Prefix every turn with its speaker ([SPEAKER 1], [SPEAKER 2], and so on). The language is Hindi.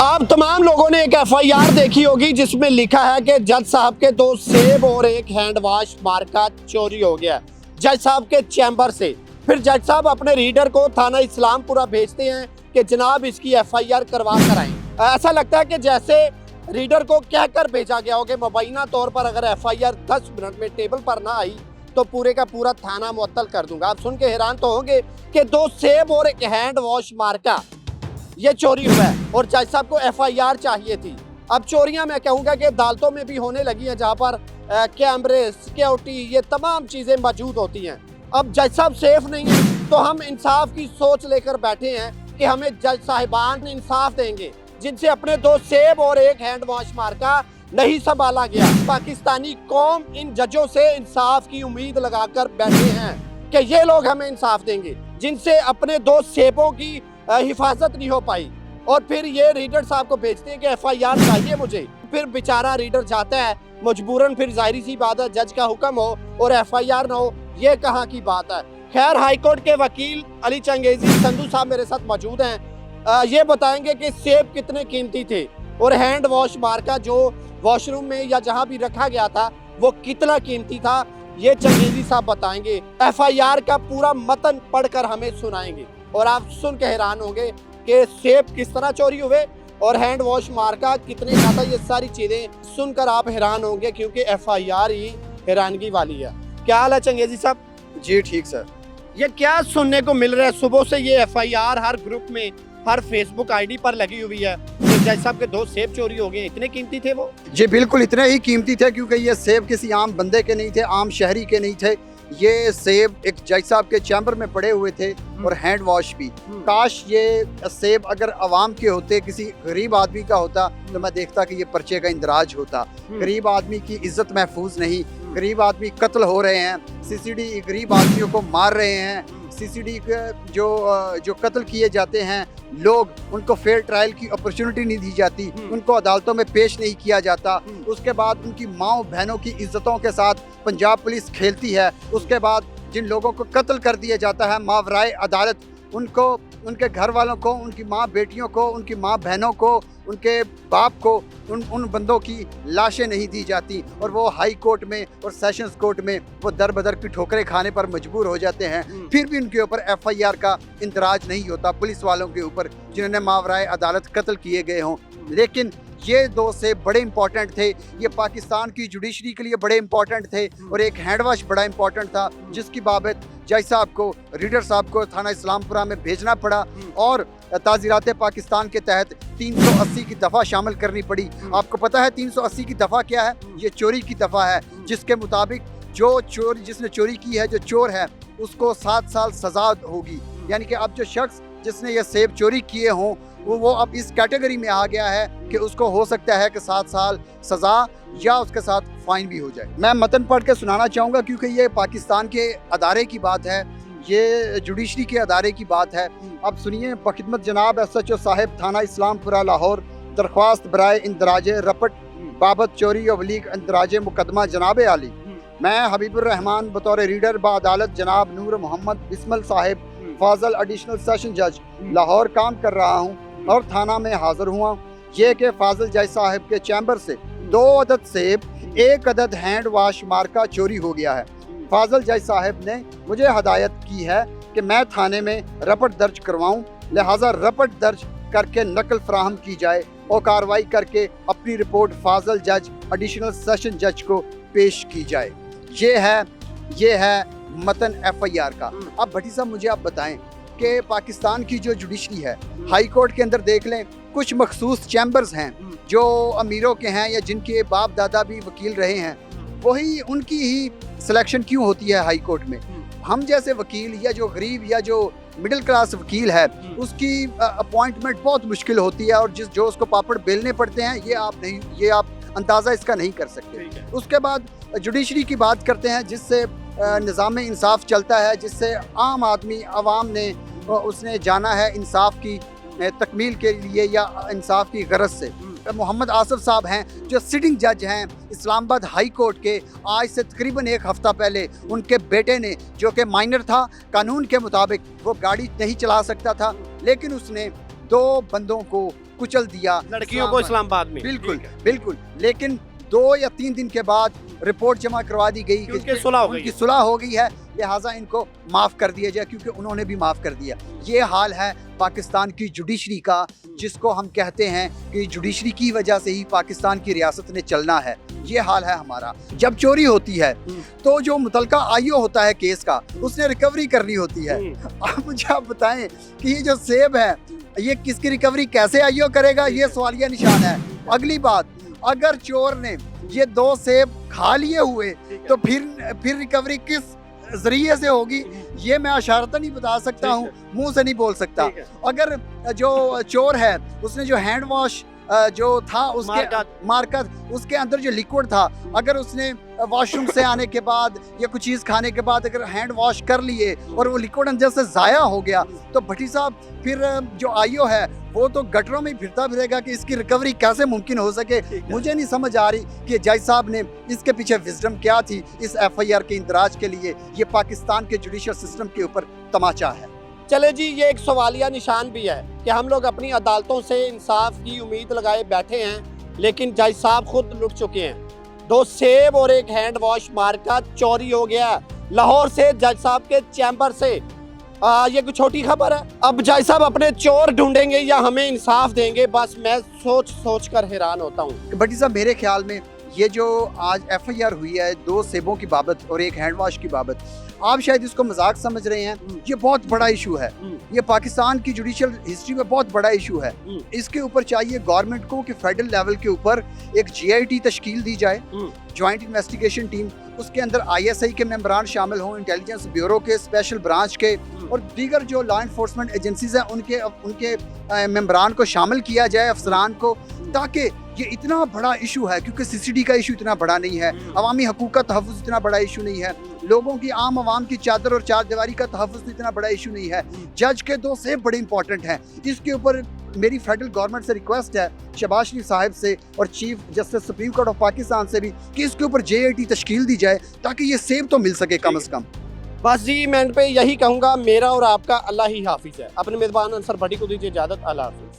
[SPEAKER 1] आप तमाम लोगों ने एक एफआईआर देखी होगी जिसमें लिखा है कि जज साहब के 2 सेब और एक हैंड वॉश मार्का चोरी हो गया जज साहब के चैम्बर से। फिर जज साहब अपने रीडर को थाना इस्लामपुरा भेजते हैं कि जनाब इसकी एफआईआर करवा कर आएं। ऐसा लगता है कि जैसे रीडर को कहकर भेजा गया हो कि मुबैना तौर पर अगर एफआईआर 10 मिनट में टेबल पर ना आई तो पूरे का पूरा थाना मुअत्तल कर दूंगा। आप सुन के हैरान तो होंगे कि 2 सेब और एक हैंड वॉश मार्का ये चोरी हुआ है और जज साहब को एफआईआर चाहिए थी। अब चोरियां मैं कहूँगा कि अदालतों में भी होने लगी हैं जहाँ पर कैमरे, सिक्योरिटी, ये तमाम चीज़ें मौजूद होती हैं। अब जज साहब सेफ नहीं है तो हम इंसाफ की सोच लेकर बैठे हैं कि हमें जज साहिबान इंसाफ देंगे जिनसे अपने 2 सेब और एक हैंड वॉश मार्का नहीं संभाला गया। पाकिस्तानी कौम इन जजों से इंसाफ की उम्मीद लगाकर बैठे हैं कि ये लोग हमें इंसाफ देंगे जिनसे अपने 2 सेबों की हिफाजत नहीं हो पाई। और फिर ये रीडर साहब को भेजते हैं कि एफआईआर चाहिए मुझे। फिर बेचारा रीडर जाता है मजबूरन, फिर जाहिर सी बात है जज का हुक्म हो और एफआईआर ना हो, ये कहाँ की बात है। खैर, हाईकोर्ट के वकील अली चंगेजी संधू साहब मेरे साथ मौजूद हैं। ये बताएंगे कि सेब कितने कीमती थे और हैंड वॉश मार्का जो वॉशरूम में या जहाँ भी रखा गया था वो कितना कीमती था, ये चंगेजी साहब बताएंगे। एफआईआर का पूरा मतन पढ़कर हमें सुनाएंगे और आप सुन के हैरान होंगे कि सेब किस तरह चोरी हुए और हैंड वॉश मार्का कितने का था। ये सारी चीजें सुनकर आप हैरान होंगे क्योंकि एफआईआर ही हैरानगी वाली है। क्या हाल है चंगेजी साहब?
[SPEAKER 2] जी ठीक सर।
[SPEAKER 1] ये क्या सुनने को मिल रहा है सुबह से? ये एफआईआर हर ग्रुप में, हर फेसबुक आईडी पर लगी हुई है। जज साहब के 2 सेब चोरी हो गए, इतने कीमती थे वो?
[SPEAKER 2] जी बिल्कुल, इतने ही कीमती थे क्योंकि ये सेब किसी आम बंदे के नहीं थे, आम शहरी के नहीं थे। ये सेब एक जज साहब के चैम्बर में पड़े हुए थे और हैंड वॉश भी। काश ये सेब अगर अवाम के होते, किसी गरीब आदमी का होता तो मैं देखता कि ये पर्चे का इंदराज होता। गरीब आदमी की इज्जत महफूज नहीं, गरीब आदमी कत्ल हो रहे हैं, सीसीडी गरीब आदमियों को मार रहे हैं, सीसीडी के जो कत्ल किए जाते हैं लोग, उनको फेयर ट्रायल की अपॉर्चुनिटी नहीं दी जाती, उनको अदालतों में पेश नहीं किया जाता। उसके बाद उनकी माओ बहनों की इज्जतों के साथ पंजाब पुलिस खेलती है। उसके बाद जिन लोगों को कत्ल कर दिया जाता है मावराए अदालत, उनको, उनके घर वालों को, उनकी माँ बेटियों को, उनकी माँ बहनों को, उनके बाप को, उन बंदों की लाशें नहीं दी जाती और वो हाई कोर्ट में और सेशंस कोर्ट में वो दर बदर की ठोकरें खाने पर मजबूर हो जाते हैं। फिर भी उनके ऊपर एफआईआर का इंदराज नहीं होता पुलिस वालों के ऊपर जिन्होंने मावराए अदालत कत्ल किए गए हों। लेकिन ये 2 से बड़े इंपॉर्टेंट थे, ये पाकिस्तान की जुडिशरी के लिए बड़े इंपॉर्टेंट थे और एक हैंड वॉश बड़ा इंपॉर्टेंट था जिसकी बाबत जज साहब को, रीडर साहब को थाना इस्लामपुरा में भेजना पड़ा और ताज़ीरात पाकिस्तान के तहत 380 की दफ़ा शामिल करनी पड़ी। आपको पता है 380 की दफ़ा क्या है? ये चोरी की दफ़ा है जिसके मुताबिक जिसने चोरी की है, जो चोर है, उसको 7 साल सज़ा होगी। यानी कि अब जो शख्स जिसने ये सेब चोरी किए हों वो अब इस कैटेगरी में आ गया है कि उसको हो सकता है कि 7 साल सज़ा या उसके साथ फाइन भी हो जाए। मैं मतन पढ़ के सुनाना चाहूँगा क्योंकि ये पाकिस्तान के अदारे की बात है, ये जुडिशरी के अदारे की बात है। अब सुनिए, बखिदमत जनाब SHO साहिब थाना इस्लामपुरा लाहौर, दरख्वास्त बराए इंदराज रपट बाबत चोरी अवलीग इंदराज मुकदमा जनाब आली। मैं हबीबुर रहमान बतौर रीडर बादालत जनाब नूर मोहम्मद बिस्मिल साहिब फाजल एडिशनल सेशन जज लाहौर काम कर रहा हूँ और थाना में हाजिर हुआ। ये कि फाजल जज साहब के चैम्बर से 2 अदद सेब, 1 अदद हैंड वॉश मार्का चोरी हो गया है। फाजल जज साहब ने मुझे हदायत की है कि मैं थाने में रपट दर्ज करवाऊं, लिहाजा रपट दर्ज करके नकल फराहम की जाए और कार्रवाई करके अपनी रिपोर्ट फाजल जज एडिशनल सेशन जज को पेश की जाए। ये है मतन एफआईआर का। अब भट्टी साहब मुझे आप बताएं कि पाकिस्तान की जो जुडिशरी है, हाई कोर्ट के अंदर देख लें कुछ मखसूस चैम्बर्स हैं जो अमीरों के हैं या जिनके बाप दादा भी वकील रहे हैं, वही उनकी ही सिलेक्शन क्यों होती है हाई कोर्ट में? हम जैसे वकील या जो गरीब या जो मिडिल क्लास वकील है उसकी अपॉइंटमेंट बहुत मुश्किल होती है और जो उसको पापड़ बेलने पड़ते हैं, ये आप अंदाज़ा इसका नहीं कर सकते। उसके बाद जुडिशरी की बात करते हैं जिससे निज़ाम इंसाफ चलता है, जिससे आम आदमी आवाम ने उसने जाना है इंसाफ की तकमील के लिए या इंसाफ की गरज से। मोहम्मद आसिफ साहब हैं जो सिटिंग जज हैं इस्लामाबाद हाई कोर्ट के। आज से तकरीबन 1 हफ्ता पहले उनके बेटे ने, जो कि माइनर था, कानून के मुताबिक वो गाड़ी नहीं चला सकता था, लेकिन उसने 2 बंदों को कुचल दिया,
[SPEAKER 1] लड़कियों को इस्लामाबाद में।
[SPEAKER 2] बिल्कुल
[SPEAKER 1] ठीक है।
[SPEAKER 2] बिल्कुल, लेकिन 2 या 3 दिन के बाद रिपोर्ट जमा करवा दी गई
[SPEAKER 1] उनकी सुलह हो गई
[SPEAKER 2] उनकी
[SPEAKER 1] है।
[SPEAKER 2] सुलह हो गई है, लिहाजा इनको माफ़ कर दिया जाए, क्योंकि उन्होंने भी माफ़ कर दिया। ये हाल है पाकिस्तान की जुडिशरी का, जिसको हम कहते हैं कि जुडिशरी की वजह से ही पाकिस्तान की रियासत ने चलना है। ये हाल है हमारा। जब चोरी होती है तो जो मुतलका आईओ होता है केस का, उसने रिकवरी करनी होती है। आप मुझे आप बताएं कि ये जो सेब है, ये किसकी रिकवरी कैसे आईओ करेगा, ये सवालिया निशान है। अगली बात, अगर चोर ने ये 2 सेब खा लिए हुए तो फिर रिकवरी किस जरिए से होगी, ये मैं इशारतन नहीं बता सकता हूँ, मुंह से नहीं बोल सकता। अगर जो चोर है उसने जो हैंड वॉश जो था उसके मार्कत उसके अंदर जो लिक्विड था, अगर उसने वॉशरूम से आने के बाद या कुछ चीज़ खाने के बाद अगर हैंड वॉश कर लिए और वो लिक्विड अंदर से ज़ाया हो गया, तो भट्टी साहब फिर जो आईओ है वो तो गटरों में फिरता फिरेगा कि इसकी रिकवरी कैसे मुमकिन हो सके। मुझे नहीं समझ आ रही कि जज साहब ने इसके पीछे विजडम क्या थी इस FIR के इंदराज के लिए। ये पाकिस्तान के जुडिशल सिस्टम के ऊपर तमाचा है।
[SPEAKER 1] चले जी, ये एक सवालिया निशान भी है कि हम लोग अपनी अदालतों से इंसाफ की उम्मीद लगाए बैठे हैं, लेकिन जज साहब खुद लुट चुके हैं। 2 सेब और एक हैंड वॉश मार्का चोरी हो गया लाहौर से, जज साहब के चैम्बर से। ये कोई छोटी खबर है? अब जज साहब अपने चोर ढूंढेंगे या हमें इंसाफ देंगे? बस मैं सोच कर हैरान होता हूँ।
[SPEAKER 2] भट्टी साहब, मेरे ख्याल में ये जो आज FIR हुई है 2 सेबों की बाबत और एक हैंड वॉश की बाबत, आप शायद इसको मजाक समझ रहे हैं, ये बहुत बड़ा इशू है। ये पाकिस्तान की जुडिशियल हिस्ट्री में बहुत बड़ा इशू है। इसके ऊपर चाहिए गवर्नमेंट को कि फेडरल लेवल के ऊपर एक GIT तश्कील दी जाए, जॉइंट इन्वेस्टिगेशन टीम। उसके अंदर ISI के मेंबरान शामिल हों, इंटेलिजेंस ब्यूरो के, स्पेशल ब्रांच के और दीगर जो लॉ इन्फोर्समेंट एजेंसीज हैं उनके मेंबरान को शामिल किया जाए, अफसरान को, ताकि ये इतना बड़ा इशू है, क्योंकि CCD का इशू इतना बड़ा नहीं है, अवामी हकूक़ का तहफ़्फ़ुज़ इतना बड़ा इशू नहीं है, लोगों की आम आवाम की चादर और चारदीवारी का तहफ़्फ़ुज़ इतना बड़ा इशू नहीं है। जज के 2 सेब बड़े इंपॉर्टेंट हैं। इसके ऊपर मेरी फेडरल गवर्नमेंट से रिक्वेस्ट है, शहबाज शरीफ साहब से और chief justice supreme court of Pakistan से भी, कि इसके ऊपर JIT तश्कील दी जाए ताकि ये सेब तो मिल सके कम अज़ कम।
[SPEAKER 1] बस जी, मैं एंड पे यही कहूँगा, मेरा और आपका अल्लाह ही हाफिज़ है। अपने मेज़बान अंसर भट्टी को दीजिए इजाज़त। अल्लाह हाफिज़।